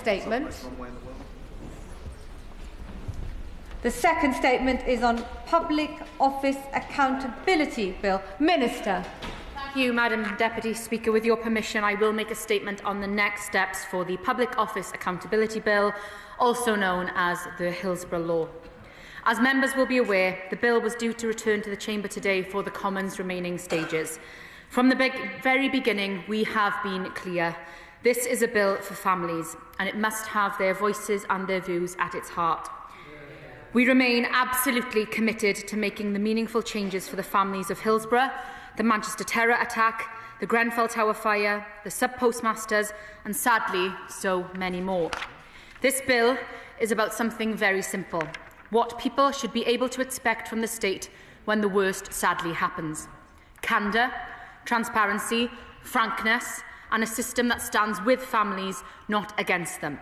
statement. The second statement is on Public Office Accountability Bill. Minister. Thank you, Madam Deputy Speaker. With your permission, I will make a statement on the next steps for the Public Office Accountability Bill, also known as the Hillsborough Law. As members will be aware, the bill was due to return to the Chamber today for the Commons' remaining stages. From the very beginning, we have been clear. This is a bill for families, and it must have their voices and their views at its heart. We remain absolutely committed to making the meaningful changes for the families of Hillsborough, the Manchester terror attack, the Grenfell Tower fire, the sub-postmasters, and sadly, so many more. This bill is about something very simple: what people should be able to expect from the state when the worst sadly happens. Candour, transparency, frankness, and a system that stands with families, not against them.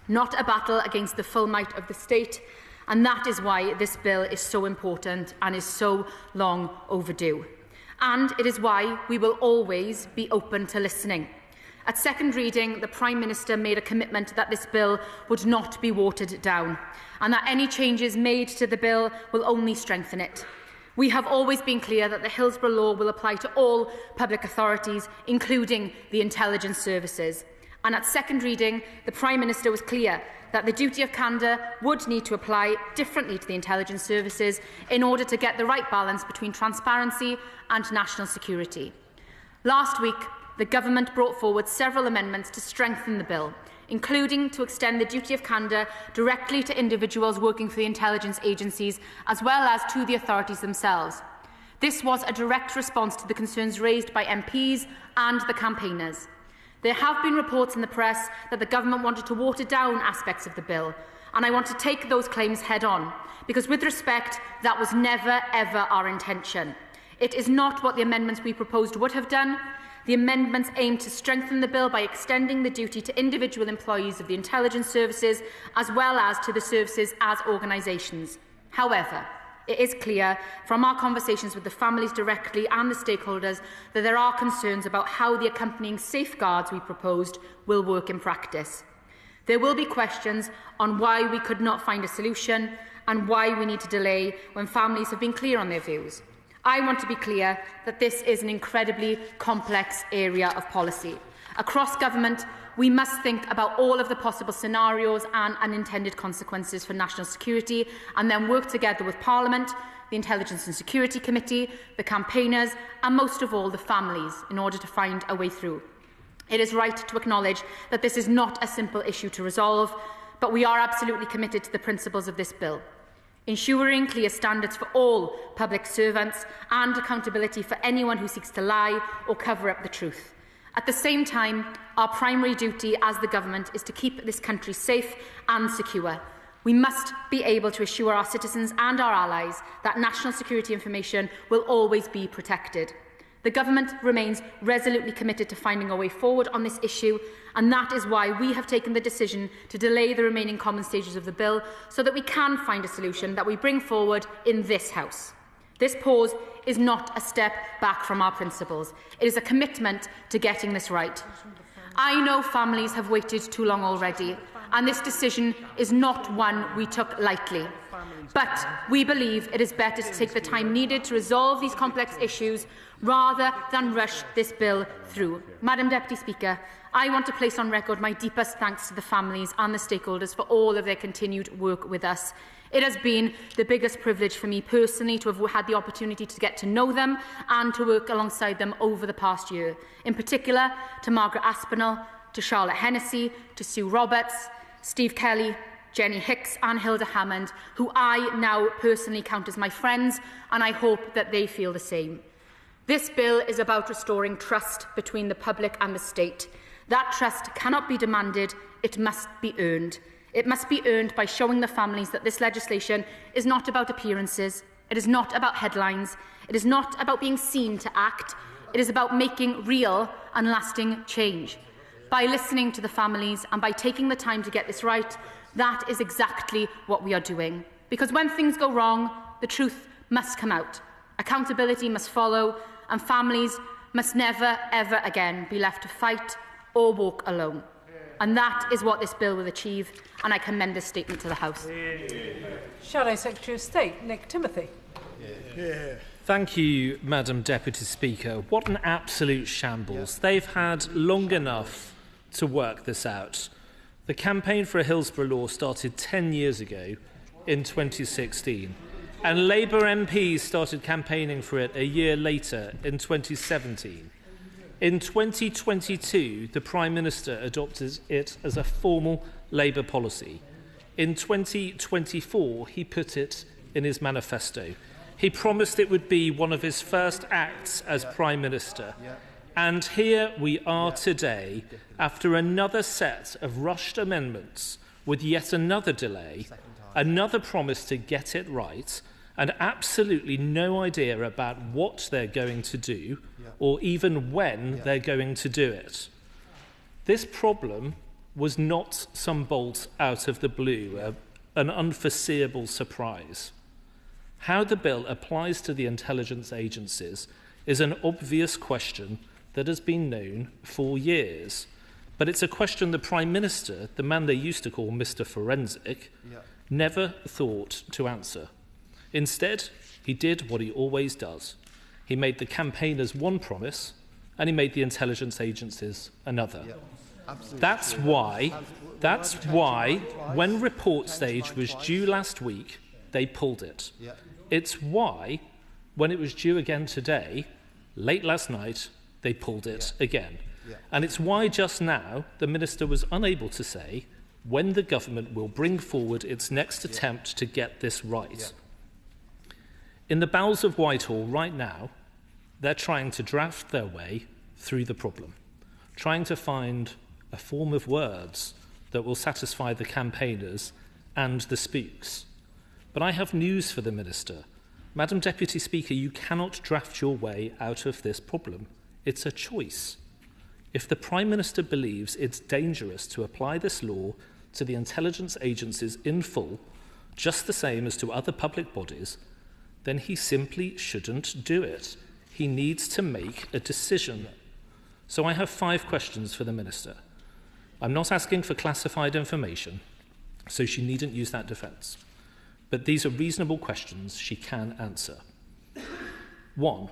Not a battle against the full might of the state, and that is why this bill is so important and is so long overdue. And it is why we will always be open to listening. At second reading, the Prime Minister made a commitment that this bill would not be watered down, and that any changes made to the bill will only strengthen it. We have always been clear that the Hillsborough Law will apply to all public authorities, including the intelligence services. And at second reading, the Prime Minister was clear that the duty of candour would need to apply differently to the intelligence services in order to get the right balance between transparency and national security. Last week, the Government brought forward several amendments to strengthen the bill, including to extend the duty of candour directly to individuals working for the intelligence agencies as well as to the authorities themselves. This was a direct response to the concerns raised by MPs and the campaigners. There have been reports in the press that the Government wanted to water down aspects of the bill, and I want to take those claims head on, because with respect, that was never ever our intention. It is not what the amendments we proposed would have done. The amendments aim to strengthen the bill by extending the duty to individual employees of the intelligence services as well as to the services as organisations. However, it is clear from our conversations with the families directly and the stakeholders that there are concerns about how the accompanying safeguards we proposed will work in practice. There will be questions on why we could not find a solution and why we need to delay when families have been clear on their views. I want to be clear that this is an incredibly complex area of policy. Across government, we must think about all of the possible scenarios and unintended consequences for national security, and then work together with Parliament, the Intelligence and Security Committee, the campaigners, and most of all the families, in order to find a way through. It is right to acknowledge that this is not a simple issue to resolve, but we are absolutely committed to the principles of this bill. Ensuring clear standards for all public servants and accountability for anyone who seeks to lie or cover up the truth. At the same time, our primary duty as the Government is to keep this country safe and secure. We must be able to assure our citizens and our allies that national security information will always be protected. The Government remains resolutely committed to finding a way forward on this issue, and that is why we have taken the decision to delay the remaining common stages of the bill so that we can find a solution that we bring forward in this House. This pause is not a step back from our principles. It is a commitment to getting this right. I know families have waited too long already, and this decision is not one we took lightly. But we believe it is better to take the time needed to resolve these complex issues rather than rush this bill through. Madam Deputy Speaker, I want to place on record my deepest thanks to the families and the stakeholders for all of their continued work with us. It has been the biggest privilege for me personally to have had the opportunity to get to know them and to work alongside them over the past year. In particular, to Margaret Aspinall, to Charlotte Hennessy, to Sue Roberts, Steve Kelly, Jenny Hicks and Hilda Hammond, who I now personally count as my friends, and I hope that they feel the same. This bill is about restoring trust between the public and the state. That trust cannot be demanded, it must be earned. It must be earned by showing the families that this legislation is not about appearances, it is not about headlines, it is not about being seen to act, it is about making real and lasting change. By listening to the families and by taking the time to get this right, that is exactly what we are doing. Because when things go wrong, the truth must come out. Accountability must follow, and families must never, ever again be left to fight or walk alone. And that is what this bill will achieve, and I commend this statement to the House. Shadow Secretary of State, Nick Timothy. Thank you, Madam Deputy Speaker. What an absolute shambles. They've had long enough to work this out. The campaign for a Hillsborough law started 10 years ago in 2016, and Labour MPs started campaigning for it a year later in 2017. In 2022, the Prime Minister adopted it as a formal Labour policy. In 2024, he put it in his manifesto. He promised it would be one of his first acts as Prime Minister. And here we are today, after another set of rushed amendments, with yet another delay, another promise to get it right, and absolutely no idea about what they're going to do, or even when they're going to do it. This problem was not some bolt out of the blue, an unforeseeable surprise. How the bill applies to the intelligence agencies is an obvious question that has been known for years. But it's a question the Prime Minister, the man they used to call Mr. Forensic, never thought to answer. Instead, he did what he always does. He made the campaigners one promise, and he made the intelligence agencies another. That's why, when report stage was due last week, they pulled it. It's why, when it was due again today, late last night, they pulled it again. And it's why just now the Minister was unable to say when the government will bring forward its next attempt to get this right. In the bowels of Whitehall right now, they're trying to draft their way through the problem, trying to find a form of words that will satisfy the campaigners and the spooks. But I have news for the Minister. Madam Deputy Speaker, you cannot draft your way out of this problem. It's a choice. If the Prime Minister believes it's dangerous to apply this law to the intelligence agencies in full, just the same as to other public bodies, then he simply shouldn't do it. He needs to make a decision. So I have 5 questions for the Minister. I'm not asking for classified information, so she needn't use that defence. But these are reasonable questions she can answer. 1.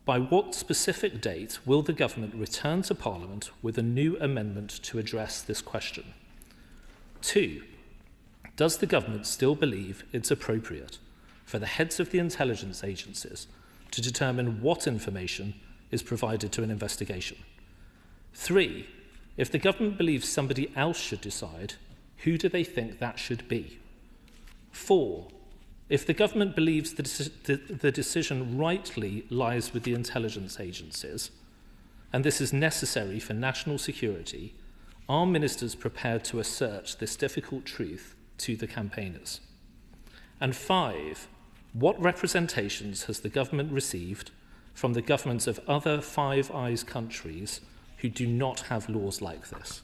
By what specific date will the government return to Parliament with a new amendment to address this question? 2. Does the government still believe it's appropriate for the heads of the intelligence agencies to determine what information is provided to an investigation? 3. If the government believes somebody else should decide, who do they think that should be? 4. If the government believes the decision rightly lies with the intelligence agencies, and this is necessary for national security, are ministers prepared to assert this difficult truth to the campaigners? And 5. What representations has the government received from the governments of other Five Eyes countries who do not have laws like this?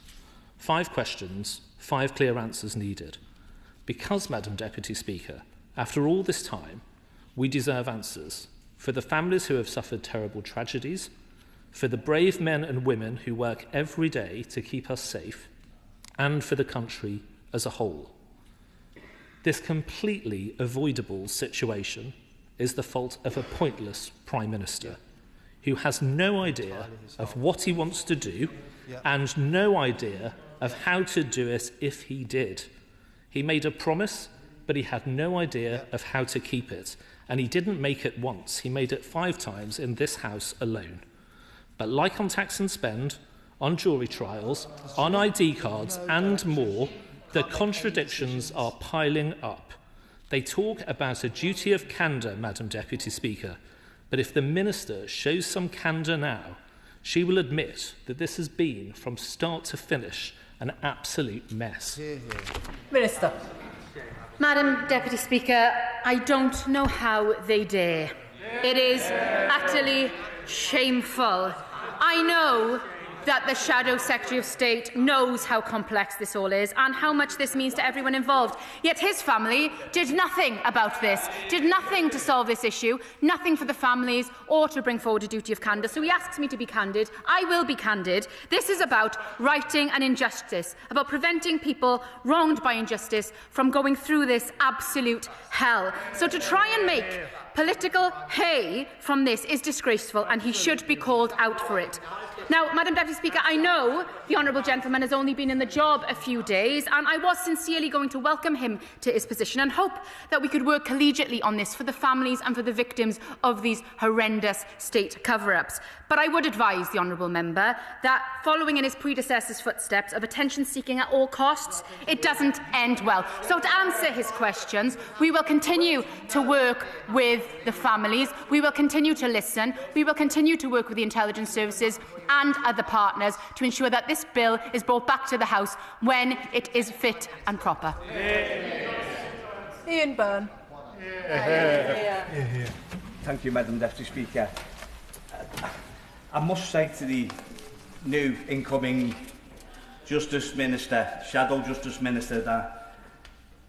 5 questions, 5 clear answers needed. Because, Madam Deputy Speaker, after all this time, we deserve answers for the families who have suffered terrible tragedies, for the brave men and women who work every day to keep us safe, and for the country as a whole. This completely avoidable situation is the fault of a pointless Prime Minister who has no idea of what he wants to do and no idea of how to do it if he did. He made a promise, but he had no idea of how to keep it. And he didn't make it once, he made it 5 times in this House alone. But like on tax and spend, on jury trials, on ID cards and more, the contradictions are piling up. They talk about a duty of candour, Madam Deputy Speaker, but if the Minister shows some candour now, she will admit that this has been, from start to finish, an absolute mess. Minister. Madam Deputy Speaker, I don't know how they dare. It is utterly shameful. I know that the Shadow Secretary of State knows how complex this all is and how much this means to everyone involved. Yet his family did nothing about this, did nothing to solve this issue, nothing for the families or to bring forward a duty of candour. So he asks me to be candid. I will be candid. This is about righting an injustice, about preventing people wronged by injustice from going through this absolute hell. So to try and make political hay from this is disgraceful, and he should be called out for it. Now, Madam Deputy Speaker, I know the honourable gentleman has only been in the job a few days, and I was sincerely going to welcome him to his position and hope that we could work collegiately on this for the families and for the victims of these horrendous state cover-ups. But I would advise the honourable member that, following in his predecessor's footsteps of attention-seeking at all costs, it doesn't end well. So to answer his questions, we will continue to work with the families, we will continue to listen, we will continue to work with the intelligence services and other partners to ensure that this bill is brought back to the House when it is fit and proper. Ian Byrne. Thank you, Madam Deputy Speaker. I must say to the new incoming Justice Minister, Shadow Justice Minister, that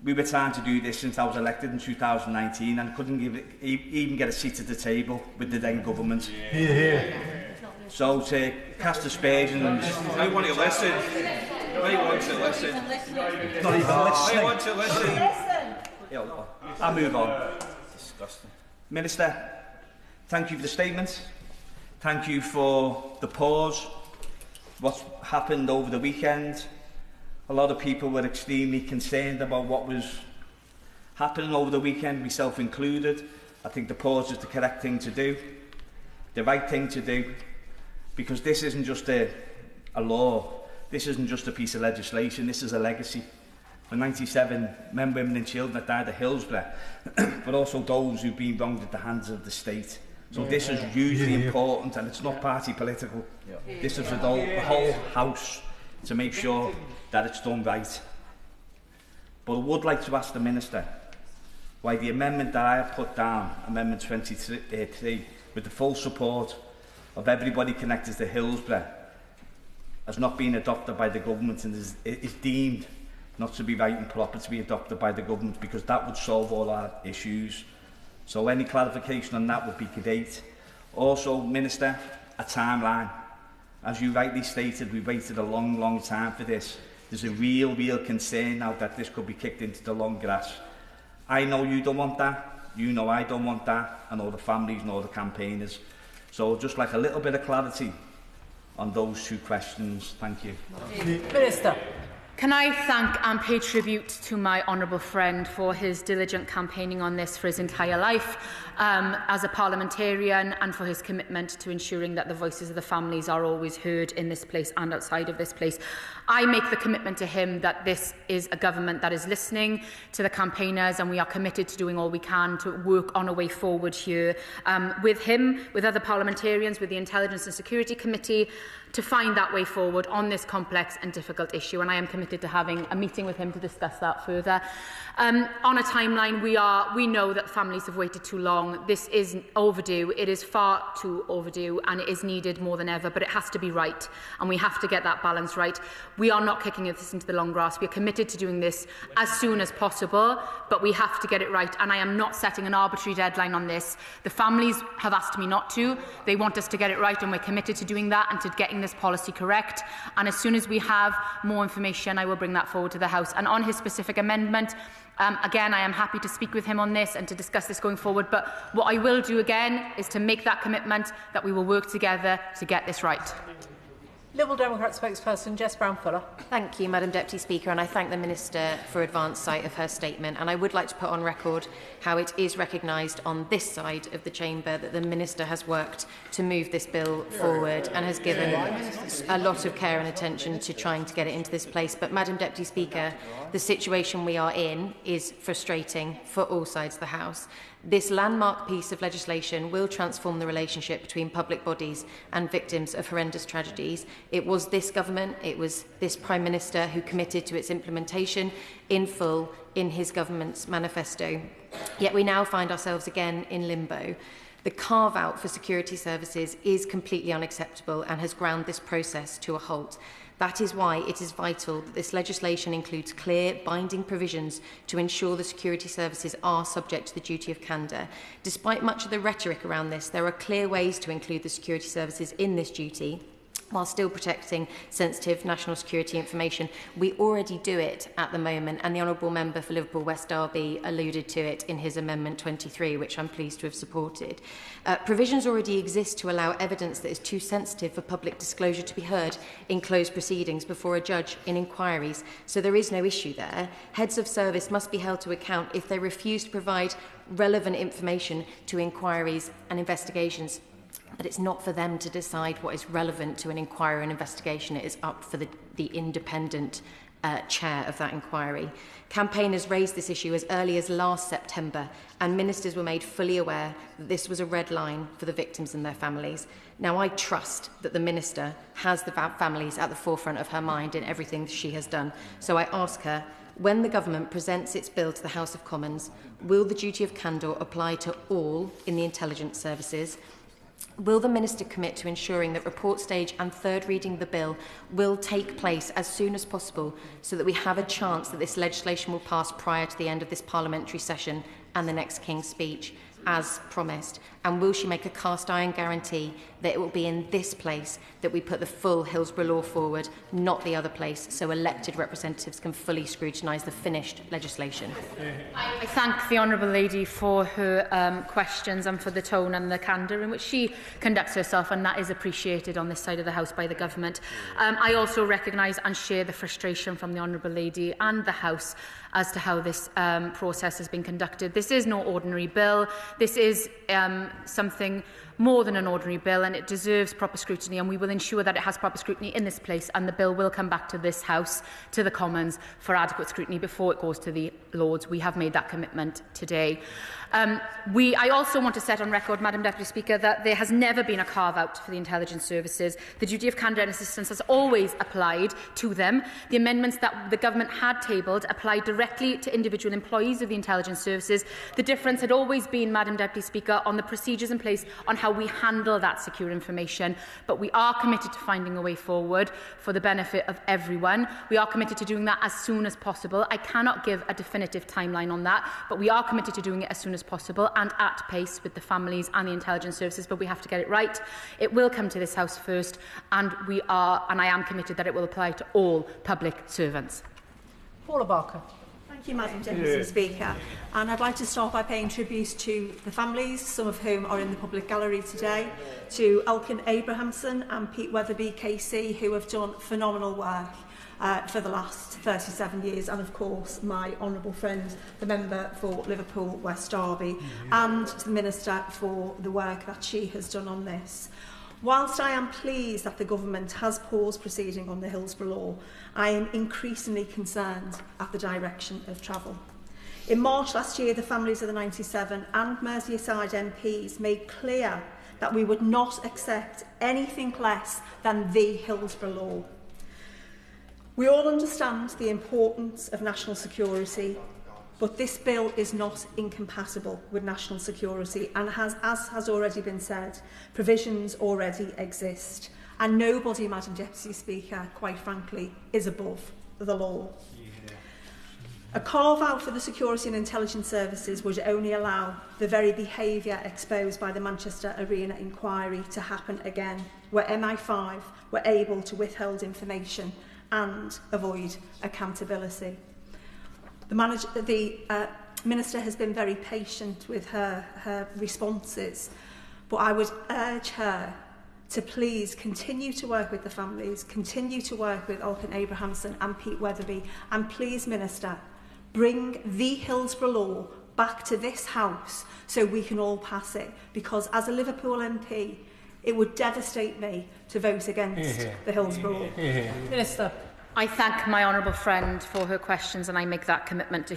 we were trying to do this since I was elected in 2019 and couldn't even get a seat at the table with the then government. So to cast aspersions... I want to listen. I want to listen. Not even listening. I want to listen. I'll move on. Disgusting. Minister, thank you for the statement. Thank you for the pause. What's happened over the weekend. A lot of people were extremely concerned about what was happening over the weekend, myself included. I think the pause is the correct thing to do, the right thing to do, because this isn't just a law, this isn't just a piece of legislation, this is a legacy. The 97 men, women and children that died at Hillsborough, but also those who've been wronged at the hands of the state. So this is hugely important, and it's not party political. This is the whole House to make sure that it's done right. But I would like to ask the Minister why the amendment that I have put down, Amendment 23, with the full support of everybody connected to Hillsborough, has not been adopted by the government and is deemed not to be right and proper to be adopted by the government, because that would solve all our issues. So any clarification on that would be great. Also, Minister, a timeline. As you rightly stated, we waited a long time for this. There's a real concern now that this could be kicked into the long grass. I know you don't want that. You know I don't want that. And all the families and all the campaigners. So just like a little bit of clarity on those two questions. Thank you. Minister. Can I thank and pay tribute to my honourable friend for his diligent campaigning on this for his entire life as a parliamentarian, and for his commitment to ensuring that the voices of the families are always heard in this place and outside of this place. I make the commitment to him that this is a government that is listening to the campaigners, and we are committed to doing all we can to work on a way forward here with him, with other parliamentarians, with the Intelligence and Security Committee, to find that way forward on this complex and difficult issue, and I am committed to having a meeting with him to discuss that further. On a timeline, we know that families have waited too long. This is overdue. It is far too overdue, and it is needed more than ever, but it has to be right, and we have to get that balance right. We are not kicking this into the long grass. We are committed to doing this as soon as possible, but we have to get it right, and I am not setting an arbitrary deadline on this. The families have asked me not to. They want us to get it right, and we're committed to doing that and to getting this policy correct. And as soon as we have more information, I will bring that forward to the House. And on his specific amendment, again, I am happy to speak with him on this and to discuss this going forward. But what I will do again is to make that commitment that we will work together to get this right. Liberal Democrat spokesperson Jess Brown-Fuller. Thank you, Madam Deputy Speaker, and I thank the Minister for advance sight of her statement. And I would like to put on record how it is recognised on this side of the chamber that the Minister has worked to move this bill forward and has given a lot of care and attention to trying to get it into this place. But, Madam Deputy Speaker, the situation we are in is frustrating for all sides of the House. This landmark piece of legislation will transform the relationship between public bodies and victims of horrendous tragedies. It was this government, it was this Prime Minister who committed to its implementation in full in his government's manifesto. Yet we now find ourselves again in limbo. The carve-out for security services is completely unacceptable and has ground this process to a halt. That is why it is vital that this legislation includes clear, binding provisions to ensure the security services are subject to the duty of candour. Despite much of the rhetoric around this, there are clear ways to include the security services in this duty, while still protecting sensitive national security information. We already do it at the moment, and the Honourable Member for Liverpool West Derby alluded to it in his Amendment 23, which I'm pleased to have supported. Provisions already exist to allow evidence that is too sensitive for public disclosure to be heard in closed proceedings before a judge in inquiries, so there is no issue there. Heads of service must be held to account if they refuse to provide relevant information to inquiries and investigations. But it's not for them to decide what is relevant to an inquiry and investigation. It is up for the independent chair of that inquiry. Campaigners raised this issue as early as last September, and ministers were made fully aware that this was a red line for the victims and their families. Now, I trust that the minister has the families at the forefront of her mind in everything she has done. So I ask her, when the government presents its bill to the House of Commons, will the duty of candour apply to all in the intelligence services? Will the Minister commit to ensuring that report stage and third reading of the bill will take place as soon as possible so that we have a chance that this legislation will pass prior to the end of this parliamentary session and the next King's speech, as promised? And will she make a cast-iron guarantee that it will be in this place that we put the full Hillsborough law forward, not the other place, so elected representatives can fully scrutinise the finished legislation? I thank the Honourable Lady for her questions and for the tone and the candour in which she conducts herself, and that is appreciated on this side of the House by the Government. I also recognise and share the frustration from the Honourable Lady and the House as to how this process has been conducted. This is no ordinary bill. This is something more than an ordinary bill, and it deserves proper scrutiny, and we will ensure that it has proper scrutiny in this place, and the bill will come back to this House, to the Commons, for adequate scrutiny before it goes to the Lords. We have made that commitment today. I also want to set on record, Madam Deputy Speaker, that there has never been a carve-out for the intelligence services. The duty of candour and assistance has always applied to them. The amendments that the Government had tabled applied directly to individual employees of the intelligence services. The difference had always been, Madam Deputy Speaker, on the procedures in place on how we handle that secure information. But we are committed to finding a way forward for the benefit of everyone. We are committed to doing that as soon as possible. I cannot give a definitive timeline on that, but we are committed to doing it as soon as possible and at pace with the families and the intelligence services, but we have to get it right. It will come to this House first, and I am committed that it will apply to all public servants. Paula Barker. Thank you, Madam Deputy Speaker. And I'd like to start by paying tribute to the families, some of whom are in the public gallery today, to Elkin Abrahamson and Pete Weatherby KC, who have done phenomenal work for the last 37 years, and of course my honourable friend, the member for Liverpool West Derby, and the Minister for the work that she has done on this. Whilst I am pleased that the Government has paused proceeding on the Hillsborough law, I am increasingly concerned at the direction of travel. In March last year, the families of the 97 and Merseyside MPs made clear that we would not accept anything less than the Hillsborough law. We all understand the importance of national security, but this bill is not incompatible with national security, and as has already been said, provisions already exist, and nobody, Madam Deputy Speaker, quite frankly, is above the law. A carve-out for the security and intelligence services would only allow the very behaviour exposed by the Manchester Arena inquiry to happen again, where MI5 were able to withhold information and avoid accountability. The Minister has been very patient with her responses, but I would urge her to please continue to work with the families, continue to work with Elkin Abrahamson and Pete Weatherby, and please, Minister, bring the Hillsborough law back to this House so we can all pass it, because as a Liverpool MP, it would devastate me to vote against the Hillsborough law. Minister. I thank my honourable friend for her questions, and I make that commitment to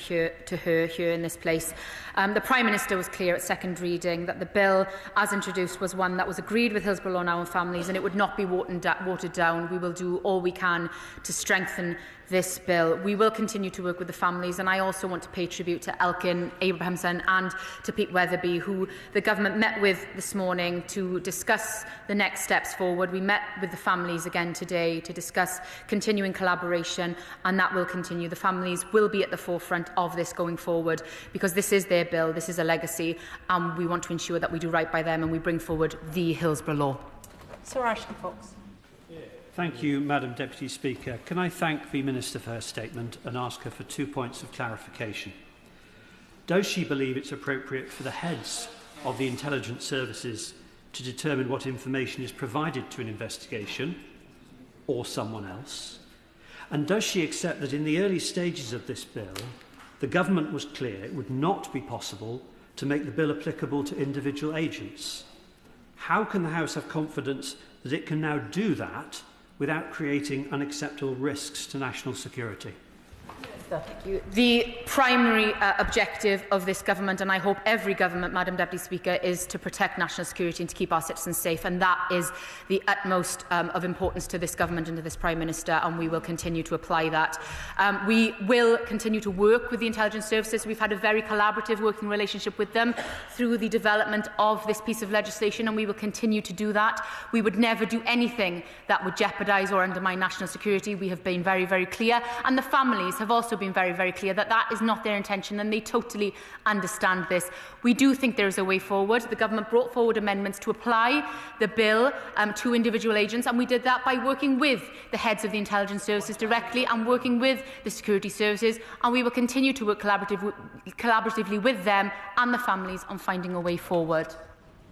her here in this place. The Prime Minister was clear at second reading that the bill, as introduced, was one that was agreed with Hillsborough Law Now and families, and it would not be watered down. We will do all we can to strengthen this bill. We will continue to work with the families, and I also want to pay tribute to Elkin Abrahamson and to Pete Weatherby, who the government met with this morning to discuss the next steps forward. We met with the families again today to discuss continuing collaboration, and that will continue. The families will be at the forefront of this going forward, because this is their bill, this is a legacy, and we want to ensure that we do right by them and we bring forward the Hillsborough law. Sir Ashley Fox. Thank you, Madam Deputy Speaker. Can I thank the Minister for her statement and ask her for 2 points of clarification? Does she believe it's appropriate for the heads of the intelligence services to determine what information is provided to an investigation or someone else? And does she accept that in the early stages of this bill, the government was clear it would not be possible to make the bill applicable to individual agents? How can the House have confidence that it can now do that without creating unacceptable risks to national security? Thank you. The primary objective of this government, and I hope every government, Madam Deputy Speaker, is to protect national security and to keep our citizens safe, and that is the utmost of importance to this government and to this Prime Minister, and we will continue to apply that. We will continue to work with the intelligence services. We've had a very collaborative working relationship with them through the development of this piece of legislation, and we will continue to do that. We would never do anything that would jeopardise or undermine national security. We have been very, very clear, and the families have also been very, very clear that that is not their intention, and they totally understand this. We do think there is a way forward. The government brought forward amendments to apply the bill to individual agents, and we did that by working with the heads of the intelligence services directly and working with the security services, and we will continue to work collaboratively with them and the families on finding a way forward.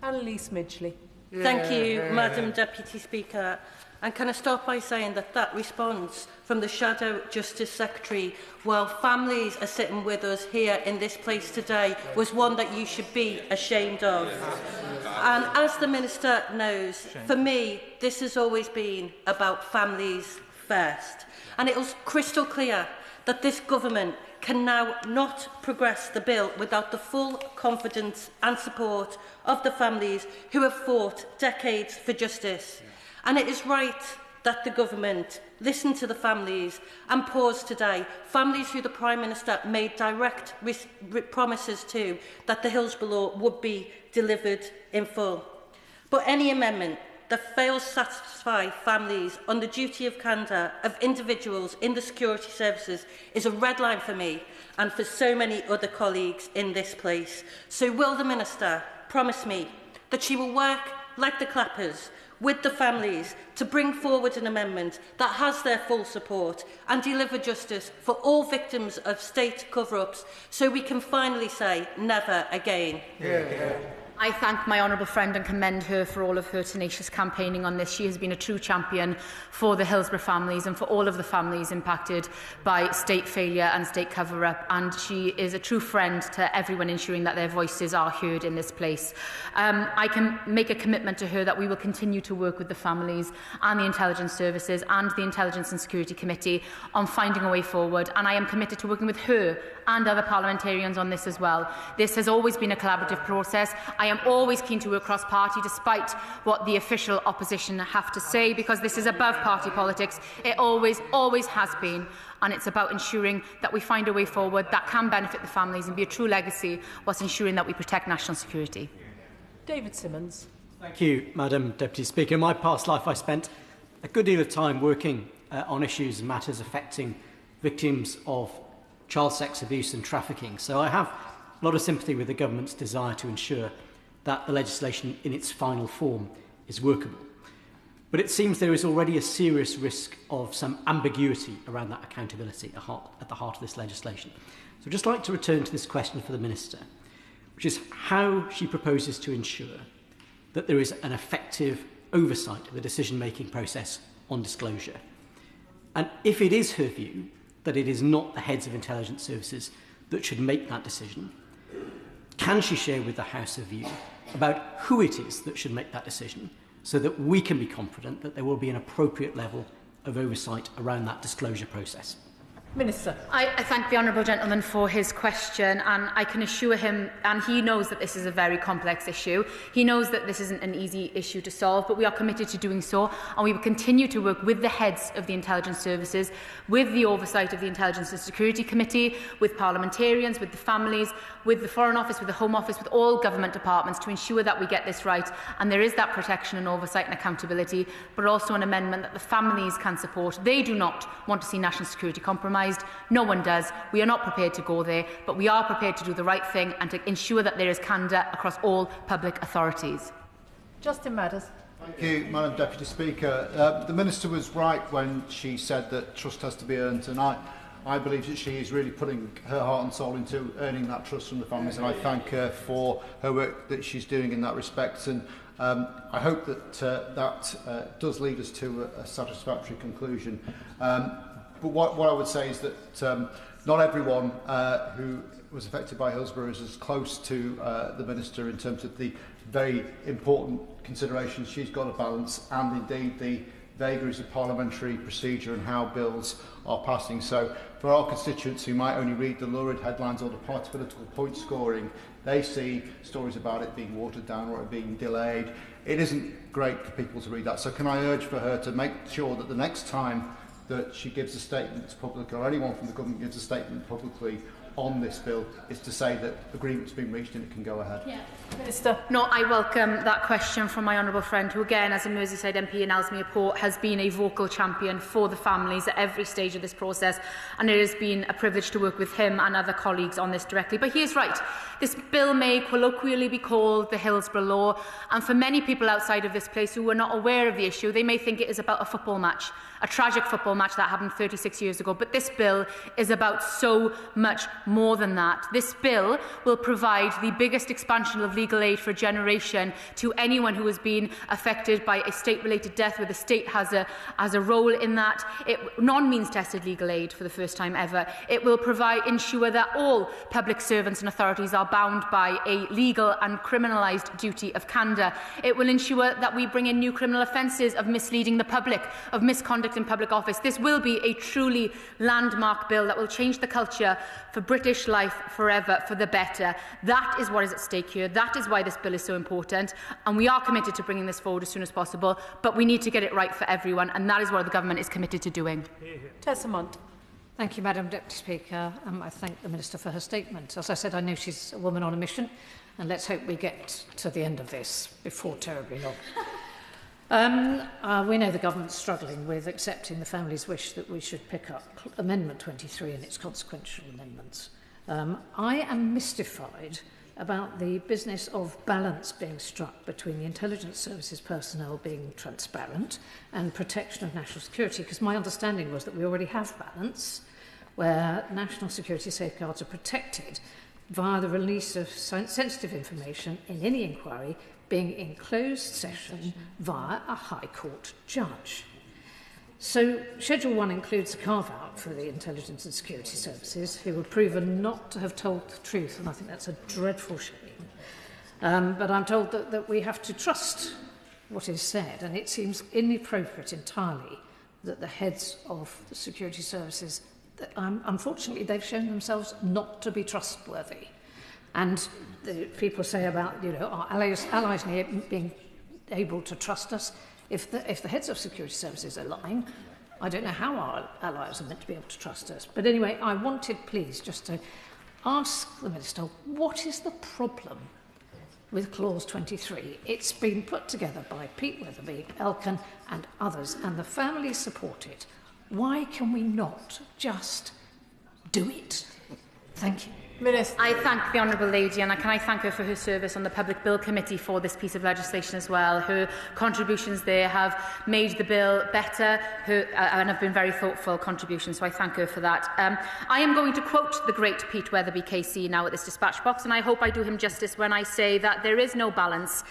Annalise Midgley. Thank you, Madam Deputy Speaker. And can I start by saying that that response from the Shadow Justice Secretary, while families are sitting with us here in this place today, was one that you should be ashamed of. And as the Minister knows, for me, this has always been about families first. And it was crystal clear that this government can now not progress the bill without the full confidence and support of the families who have fought decades for justice. And it is right that the government listen to the families and pause today. Families who the Prime Minister made direct promises to that the Hillsborough law would be delivered in full. But any amendment that fails to satisfy families on the duty of candour of individuals in the security services is a red line for me and for so many other colleagues in this place. So will the Minister promise me that she will work like the clappers with the families to bring forward an amendment that has their full support and deliver justice for all victims of state cover-ups, so we can finally say never again? I thank my honourable friend and commend her for all of her tenacious campaigning on this. She has been a true champion for the Hillsborough families and for all of the families impacted by state failure and state cover-up, and she is a true friend to everyone, ensuring that their voices are heard in this place. I can make a commitment to her that we will continue to work with the families and the intelligence services and the Intelligence and Security Committee on finding a way forward, and I am committed to working with her and other parliamentarians on this as well. This has always been a collaborative process. I am always keen to work cross-party, despite what the official opposition have to say, because this is above party politics. It always has been, and it's about ensuring that we find a way forward that can benefit the families and be a true legacy whilst ensuring that we protect national security. David Simmons. Thank you, Madam Deputy Speaker. In my past life, I spent a good deal of time working on issues and matters affecting victims of child sex abuse and trafficking. So I have a lot of sympathy with the government's desire to ensure that the legislation in its final form is workable. But it seems there is already a serious risk of some ambiguity around that accountability at the heart of this legislation. So I'd just like to return to this question for the Minister, which is how she proposes to ensure that there is an effective oversight of the decision-making process on disclosure. And if it is her view that it is not the heads of intelligence services that should make that decision, can she share with the House a view about who it is that should make that decision, so that we can be confident that there will be an appropriate level of oversight around that disclosure process? Minister. I thank the honourable gentleman for his question, and I can assure him, and he knows that this is a very complex issue. He knows that this isn't an easy issue to solve, but we are committed to doing so, and we will continue to work with the heads of the intelligence services, with the oversight of the Intelligence and Security Committee, with parliamentarians, with the families, with the Foreign Office, with the Home Office, with all government departments to ensure that we get this right, and there is that protection and oversight and accountability, but also an amendment that the families can support. They do not want to see national security compromised. No one does. We are not prepared to go there, but we are prepared to do the right thing and to ensure that there is candour across all public authorities. Justin Madders. Thank you, Madam Deputy Speaker. The Minister was right when she said that trust has to be earned tonight. I believe that she is really putting her heart and soul into earning that trust from the families, and I thank her for her work that she's doing in that respect. And I hope that that does lead us to a satisfactory conclusion. But what I would say is that not everyone who was affected by Hillsborough is as close to the Minister in terms of the very important considerations she's got to balance, and indeed the vagaries of parliamentary procedure and how bills are passing. So for our constituents who might only read the lurid headlines or the party political point scoring, they see stories about it being watered down or it being delayed. It isn't great for people to read that. So can I urge for her to make sure that the next time that she gives a statement publicly, or anyone from the government gives a statement publicly on this bill, is to say that agreement's been reached and it can go ahead. Yeah. Minister. No, I welcome that question from my honourable friend, who again, as a Merseyside MP in Ellesmere Port, has been a vocal champion for the families at every stage of this process, and it has been a privilege to work with him and other colleagues on this directly. But he is right. This bill may colloquially be called the Hillsborough Law, and for many people outside of this place who are not aware of the issue, they may think it is about a football match, a tragic football match that happened 36 years ago. But this bill is about so much more than that. This bill will provide the biggest expansion of legal aid for a generation to anyone who has been affected by a state-related death where the state has a role in that. Non-means tested legal aid for the first time ever. It will ensure that all public servants and authorities are bound by a legal and criminalised duty of candour. It will ensure that we bring in new criminal offences of misleading the public, of misconduct in public office. This will be a truly landmark bill that will change the culture for British life forever, for the better. That is what is at stake here. That is why this bill is so important, and we are committed to bringing this forward as soon as possible, but we need to get it right for everyone, and that is what the government is committed to doing. Tessamont. Thank you, Madam Deputy Speaker. I thank the Minister for her statement. As I said, I know she's a woman on a mission, and let's hope we get to the end of this before terribly long. We know the government's struggling with accepting the family's wish that we should pick up Amendment 23 and its consequential amendments. I am mystified about the business of balance being struck between the intelligence services personnel being transparent and protection of national security, because my understanding was that we already have balance where national security safeguards are protected via the release of sensitive information in any inquiry being in closed session via a High Court judge. So Schedule 1 includes a carve-out for the intelligence and security services who were proven not to have told the truth, and I think that's a dreadful shame. But I'm told that we have to trust what is said, and it seems inappropriate entirely that the heads of the security services, unfortunately, they've shown themselves not to be trustworthy. And the people say about, our allies being able to trust us. If the heads of security services are lying, I don't know how our allies are meant to be able to trust us. But anyway, I wanted, please, just to ask the Minister, what is the problem with Clause 23? It's been put together by Pete Weatherby, Elkin and others, and the families support it. Why can we not just do it? Thank you. Minister. I thank the Honourable Lady, and can I thank her for her service on the Public Bill Committee for this piece of legislation as well. Her contributions there have made the bill better and have been very thoughtful contributions, so I thank her for that. I am going to quote the great Pete Weatherby KC now at this dispatch box, and I hope I do him justice when I say that there is no balance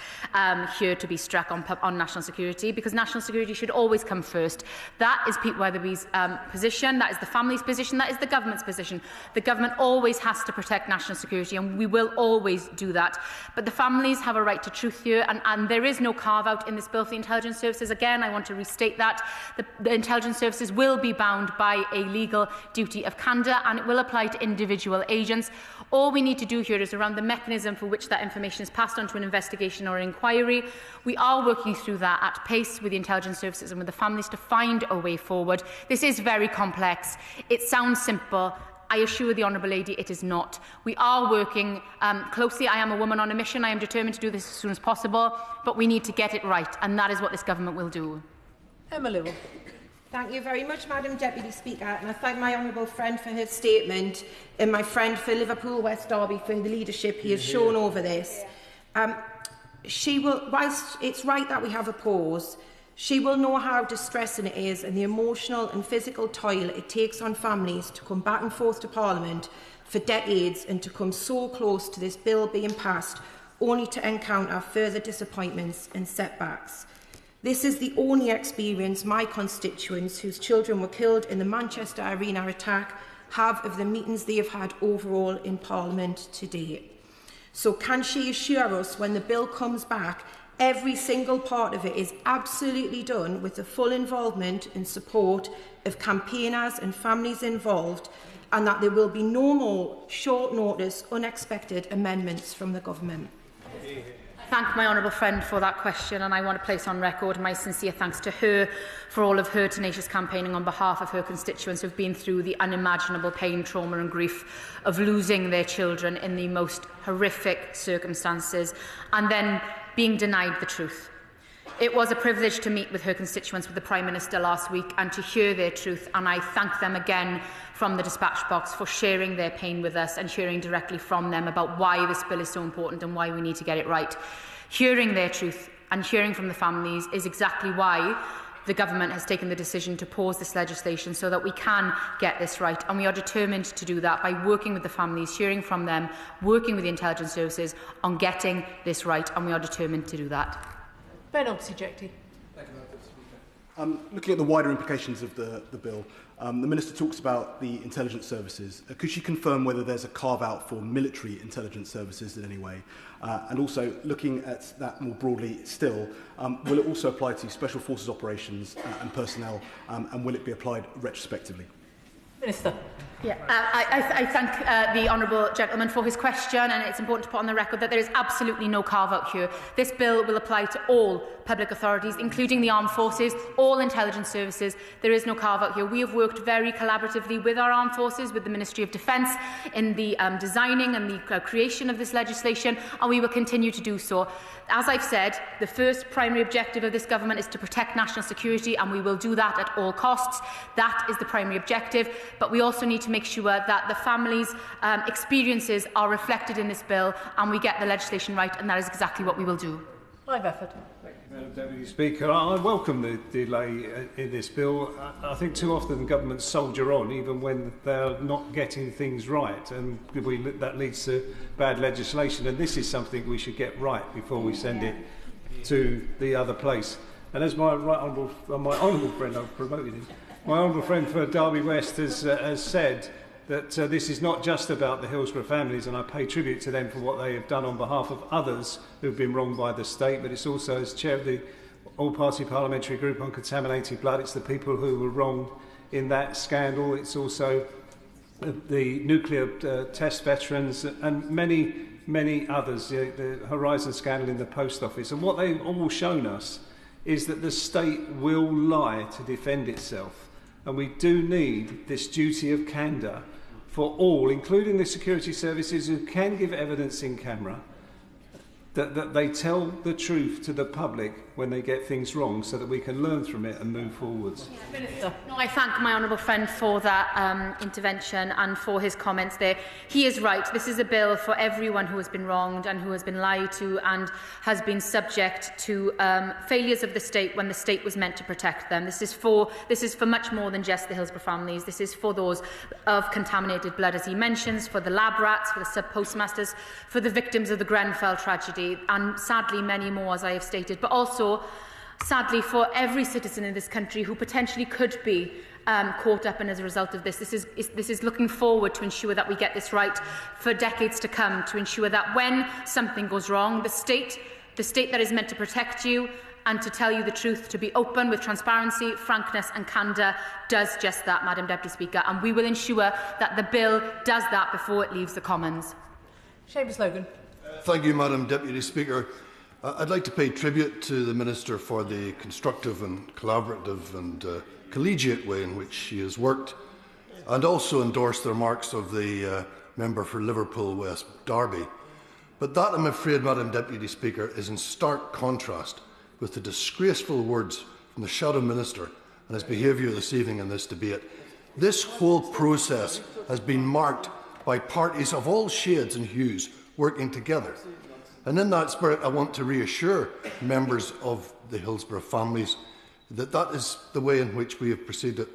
here to be struck on national security, because national security should always come first. That is Pete Weatherby's position, that is the family's position, that is the government's position. The government always has to to protect national security, and we will always do that. But the families have a right to truth here, and there is no carve-out in this bill for the intelligence services. Again, I want to restate that. The intelligence services will be bound by a legal duty of candour, and it will apply to individual agents. All we need to do here is around the mechanism for which that information is passed on to an investigation or an inquiry. We are working through that at pace with the intelligence services and with the families to find a way forward. This is very complex. It sounds simple. I assure the Honourable Lady it is not. We are working closely. I am a woman on a mission. I am determined to do this as soon as possible, but we need to get it right, and that is what this government will do. Emma Lewell. Thank you very much, Madam Deputy Speaker, and I thank my honourable friend for her statement and my friend for Liverpool West Derby for the leadership he has shown over this. Whilst it's right that we have a pause, she will know how distressing it is and the emotional and physical toll it takes on families to come back and forth to Parliament for decades and to come so close to this bill being passed only to encounter further disappointments and setbacks. This is the only experience my constituents, whose children were killed in the Manchester Arena attack, have of the meetings they have had overall in Parliament to date. So can she assure us when the bill comes back, every single part of it is absolutely done with the full involvement and support of campaigners and families involved, and that there will be no more short notice, unexpected amendments from the government? Thank my honourable friend for that question, and I want to place on record my sincere thanks to her for all of her tenacious campaigning on behalf of her constituents who have been through the unimaginable pain, trauma and grief of losing their children in the most horrific circumstances and then being denied the truth. It was a privilege to meet with her constituents with the Prime Minister last week and to hear their truth, and I thank them again from the dispatch box for sharing their pain with us and hearing directly from them about why this bill is so important and why we need to get it right. Hearing their truth and hearing from the families is exactly why the government has taken the decision to pause this legislation, so that we can get this right, and we are determined to do that by working with the families, hearing from them, working with the intelligence services on getting this right, and we are determined to do that. Ben Oxy-Jecty. Looking at the wider implications of the bill, the Minister talks about the intelligence services. Could she confirm whether there's a carve-out for military intelligence services in any way? And also, looking at that more broadly still, will it also apply to special forces operations and personnel, and will it be applied retrospectively? Minister. Yeah, I thank the honourable gentleman for his question, and it's important to put on the record that there is absolutely no carve-out here. This bill will apply to all public authorities, including the armed forces, all intelligence services. There is no carve-out here. We have worked very collaboratively with our armed forces, with the Ministry of Defence, in the designing and the creation of this legislation, and we will continue to do so. As I've said, the first primary objective of this government is to protect national security, and we will do that at all costs. That is the primary objective, but we also need to make sure that the families' experiences are reflected in this bill and we get the legislation right, and that is exactly what we will do. Live effort. Thank you, Madam Deputy Speaker. I welcome the delay in this bill. I think too often governments soldier on even when they're not getting things right, and that leads to bad legislation, and this is something we should get right before we send it to the other place. And as my honourable friend, I've promoted him, my honourable friend for Derby West has said that this is not just about the Hillsborough families, and I pay tribute to them for what they have done on behalf of others who have been wronged by the state, but it's also, as chair of the all-party parliamentary group on contaminated blood, it's the people who were wronged in that scandal. It's also the nuclear test veterans and many, many others, the Horizon scandal in the post office. And what they've all shown us is that the state will lie to defend itself. And we do need this duty of candour for all, including the security services who can give evidence in camera, that they tell the truth to the public when they get things wrong, so that we can learn from it and move forwards. Minister. No, I thank my honourable friend for that intervention and for his comments there. He is right. This is a bill for everyone who has been wronged and who has been lied to and has been subject to failures of the state when the state was meant to protect them. This is for much more than just the Hillsborough families. This is for those of contaminated blood, as he mentions, for the lab rats, for the sub-postmasters, for the victims of the Grenfell tragedy, and sadly many more, as I have stated, but also sadly, for every citizen in this country who potentially could be caught up in as a result of this. This is looking forward to ensure that we get this right for decades to come, to ensure that when something goes wrong, the state that is meant to protect you and to tell you the truth, to be open with transparency, frankness and candour, does just that, Madam Deputy Speaker, and we will ensure that the bill does that before it leaves the Commons. Seamus Logan. Thank you, Madam Deputy Speaker. I'd like to pay tribute to the Minister for the constructive and collaborative and collegiate way in which she has worked, and also endorse the remarks of the member for Liverpool West Derby. But that, I'm afraid, Madam Deputy Speaker, is in stark contrast with the disgraceful words from the Shadow Minister and his behaviour this evening in this debate. This whole process has been marked by parties of all shades and hues working together. And in that spirit, I want to reassure members of the Hillsborough families that that is the way in which we have proceeded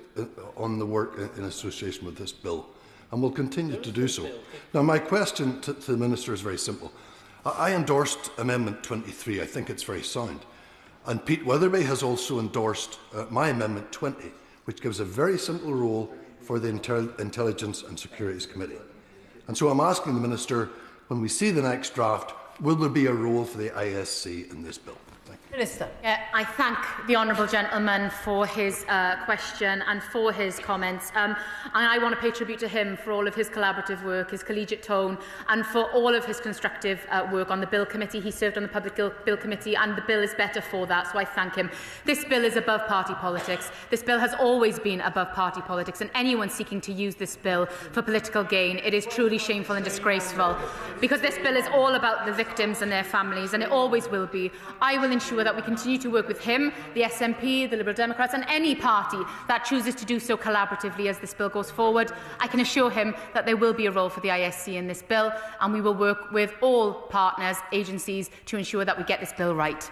on the work in association with this bill, and will continue to do so. Now, my question to the Minister is very simple. I endorsed Amendment 23. I think it's very sound. And Pete Weatherby has also endorsed my Amendment 20, which gives a very simple role for the Intelligence and Securities Committee. And so I'm asking the Minister, when we see the next draft, will there be a role for the ISC in this bill? Minister. I thank the honourable gentleman for his question and for his comments. And I want to pay tribute to him for all of his collaborative work, his collegiate tone, and for all of his constructive work on the Bill Committee. He served on the Public Bill Committee, and the bill is better for that, so I thank him. This bill is above party politics. This bill has always been above party politics, and anyone seeking to use this bill for political gain, it is truly shameful and disgraceful, because this bill is all about the victims and their families, and it always will be. I will ensure that we continue to work with him, the SNP, the Liberal Democrats and any party that chooses to do so collaboratively as this bill goes forward. I can assure him that there will be a role for the ISC in this bill, and we will work with all partners, agencies, to ensure that we get this bill right.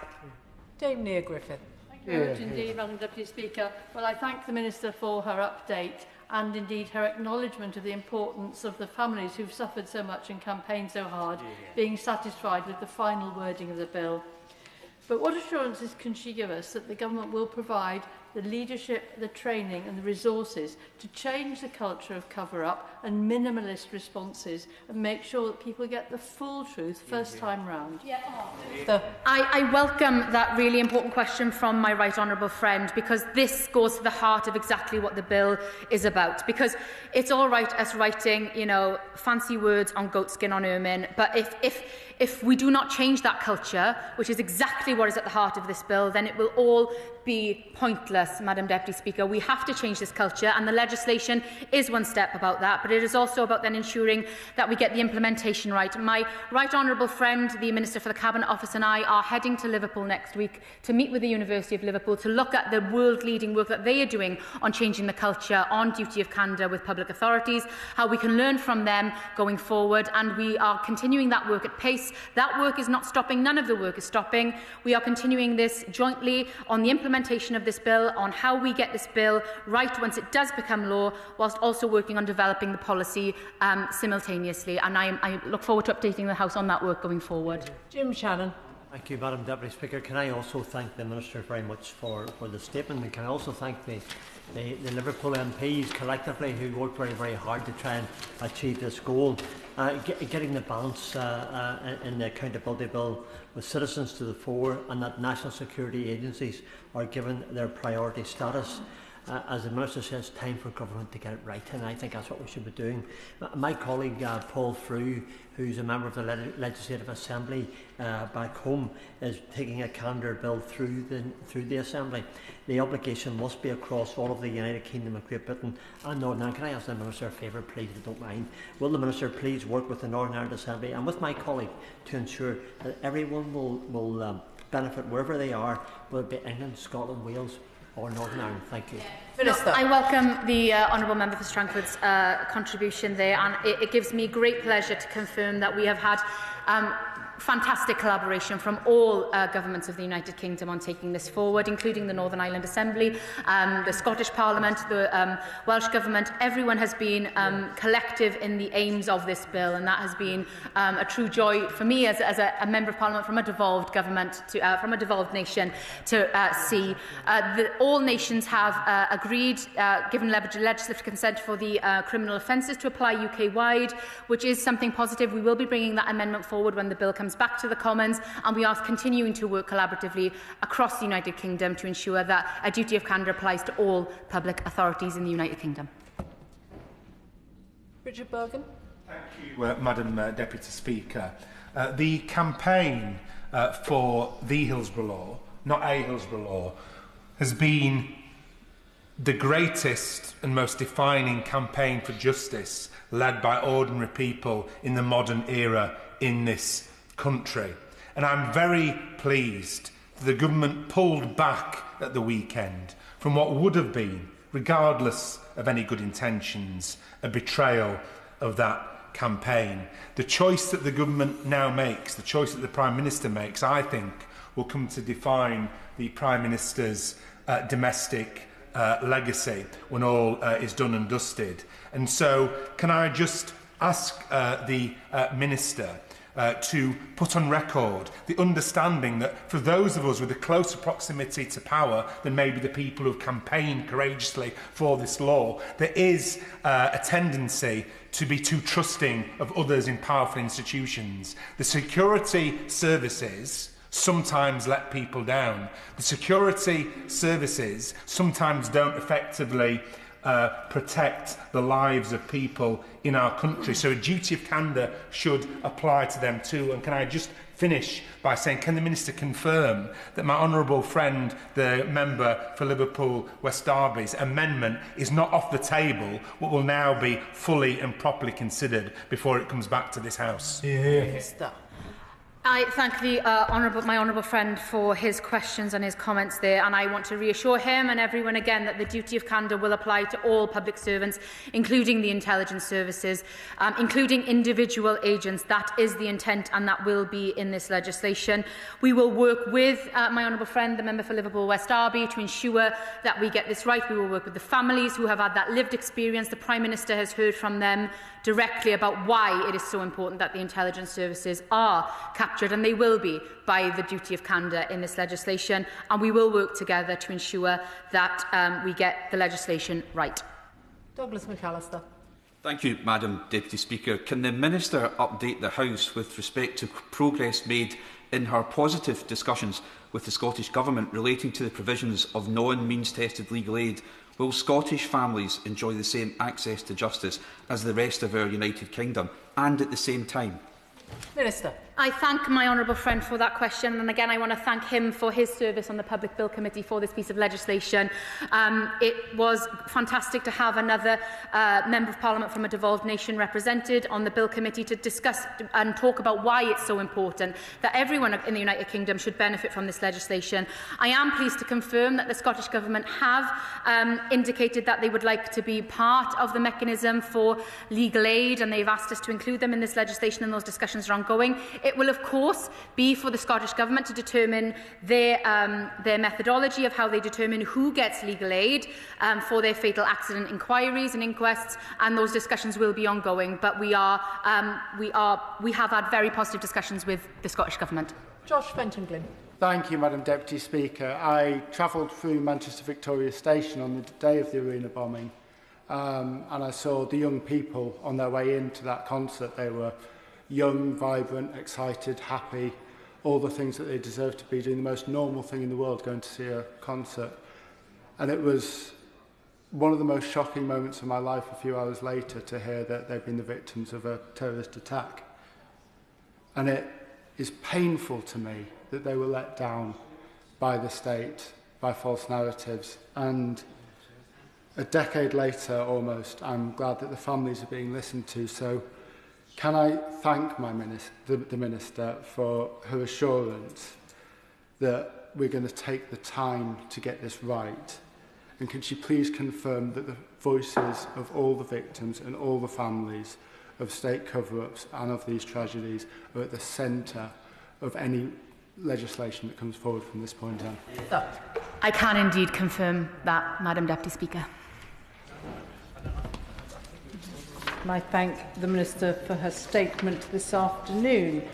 Dame Neil Griffith. Thank you very much indeed, Madam Deputy Speaker. Well, I thank the Minister for her update and indeed her acknowledgement of the importance of the families who've suffered so much and campaigned so hard being satisfied with the final wording of the bill. But what assurances can she give us that the government will provide the leadership, the training and the resources to change the culture of cover-up and minimalist responses and make sure that people get the full truth first time round? I welcome that really important question from my right honourable friend, because this goes to the heart of exactly what the bill is about. Because it's all right us writing, fancy words on goatskin on ermine, but if we do not change that culture, which is exactly what is at the heart of this bill, then it will all be pointless, Madam Deputy Speaker. We have to change this culture, and the legislation is one step about that, but it is also about then ensuring that we get the implementation right. My right honourable friend, the Minister for the Cabinet Office, and I are heading to Liverpool next week to meet with the University of Liverpool to look at the world-leading work that they are doing on changing the culture, on duty of candour with public authorities, how we can learn from them going forward, and we are continuing that work at pace. That work is not stopping. None of the work is stopping. We are continuing this jointly on the implementation of this bill, on how we get this bill right once it does become law, whilst also working on developing the policy simultaneously. And I look forward to updating the House on that work going forward. Jim Shannon. Thank you, Madam Deputy Speaker. Can I also thank the Minister very much for the statement, and can I also thank the Liverpool MPs collectively who worked very, very hard to try and achieve this goal. Getting the balance in the accountability bill with citizens to the fore, and that national security agencies are given their priority status. As the Minister says, time for government to get it right, and I think that's what we should be doing. My colleague Paul Frew, who's a member of the Legislative Assembly back home, is taking a candour bill through the Assembly. The obligation must be across all of the United Kingdom and Great Britain and Northern Ireland. Can I ask the Minister a favour, please, if you don't mind? Will the Minister please work with the Northern Ireland Assembly and with my colleague to ensure that everyone will benefit wherever they are, whether it be England, Scotland, Wales or Northern Ireland? Thank you. Minister. I welcome the honourable member for Strangford's contribution there, and it gives me great pleasure to confirm that we have had fantastic collaboration from all governments of the United Kingdom on taking this forward, including the Northern Ireland Assembly, the Scottish Parliament, the Welsh Government. Everyone has been collective in the aims of this bill, and that has been a true joy for me as a Member of Parliament from a devolved government, from a devolved nation, to see. All nations have agreed, given legislative consent for the criminal offences to apply UK-wide, which is something positive. We will be bringing that amendment forward when the bill comes back to the Commons, and we are continuing to work collaboratively across the United Kingdom to ensure that a duty of candour applies to all public authorities in the United Kingdom. Richard Bergen. Thank you, Madam Deputy Speaker. The campaign for the Hillsborough Law, not a Hillsborough Law, has been the greatest and most defining campaign for justice led by ordinary people in the modern era in this country. And I'm very pleased that the government pulled back at the weekend from what would have been, regardless of any good intentions, a betrayal of that campaign. The choice that the government now makes, the choice that the Prime Minister makes, I think will come to define the Prime Minister's domestic legacy when all is done and dusted. And so can I just ask the Minister to put on record the understanding that for those of us with a closer proximity to power than maybe the people who have campaigned courageously for this law, there is a tendency to be too trusting of others in powerful institutions. The security services sometimes let people down. The security services sometimes don't effectively protect the lives of people in our country. So a duty of candour should apply to them too. And can I just finish by saying, can the Minister confirm that my honourable friend, the member for Liverpool West Derby's amendment is not off the table, but will now be fully and properly considered before it comes back to this House? Minister. I thank my honourable friend for his questions and his comments there, and I want to reassure him and everyone again that the duty of candour will apply to all public servants, including the intelligence services, including individual agents. That is the intent, and that will be in this legislation. We will work with my honourable friend, the member for Liverpool West Derby, to ensure that we get this right. We will work with the families who have had that lived experience. The Prime Minister has heard from them directly about why it is so important that the intelligence services are captured, and they will be, by the duty of candour in this legislation, and we will work together to ensure that we get the legislation right. Douglas McAllister. Thank you, Madam Deputy Speaker. Can the Minister update the House with respect to progress made in her positive discussions with the Scottish Government relating to the provisions of non-means-tested legal aid? Will Scottish families enjoy the same access to justice as the rest of our United Kingdom, and at the same time? Minister. I thank my honourable friend for that question, and again I want to thank him for his service on the Public Bill Committee for this piece of legislation. It was fantastic to have another Member of Parliament from a devolved nation represented on the Bill Committee to discuss and talk about why it's so important that everyone in the United Kingdom should benefit from this legislation. I am pleased to confirm that the Scottish Government have indicated that they would like to be part of the mechanism for legal aid, and they've asked us to include them in this legislation, and those discussions are ongoing. It will, of course, be for the Scottish Government to determine their methodology of how they determine who gets legal aid for their fatal accident inquiries and inquests, and those discussions will be ongoing. But we have had very positive discussions with the Scottish Government. Josh Fenton-Glynn. Thank you, Madam Deputy Speaker. I travelled through Manchester Victoria Station on the day of the arena bombing, and I saw the young people on their way into that concert. They were young, vibrant, excited, happy, all the things that they deserve to be, doing the most normal thing in the world, going to see a concert. And it was one of the most shocking moments of my life a few hours later to hear that they've been the victims of a terrorist attack. And it is painful to me that they were let down by the state, by false narratives. And a decade later, almost, I'm glad that the families are being listened to. So can I thank the Minister for her assurance that we're going to take the time to get this right? And can she please confirm that the voices of all the victims and all the families of state cover-ups and of these tragedies are at the centre of any legislation that comes forward from this point on. I can indeed confirm that, Madam Deputy Speaker. And I thank the Minister for her statement this afternoon.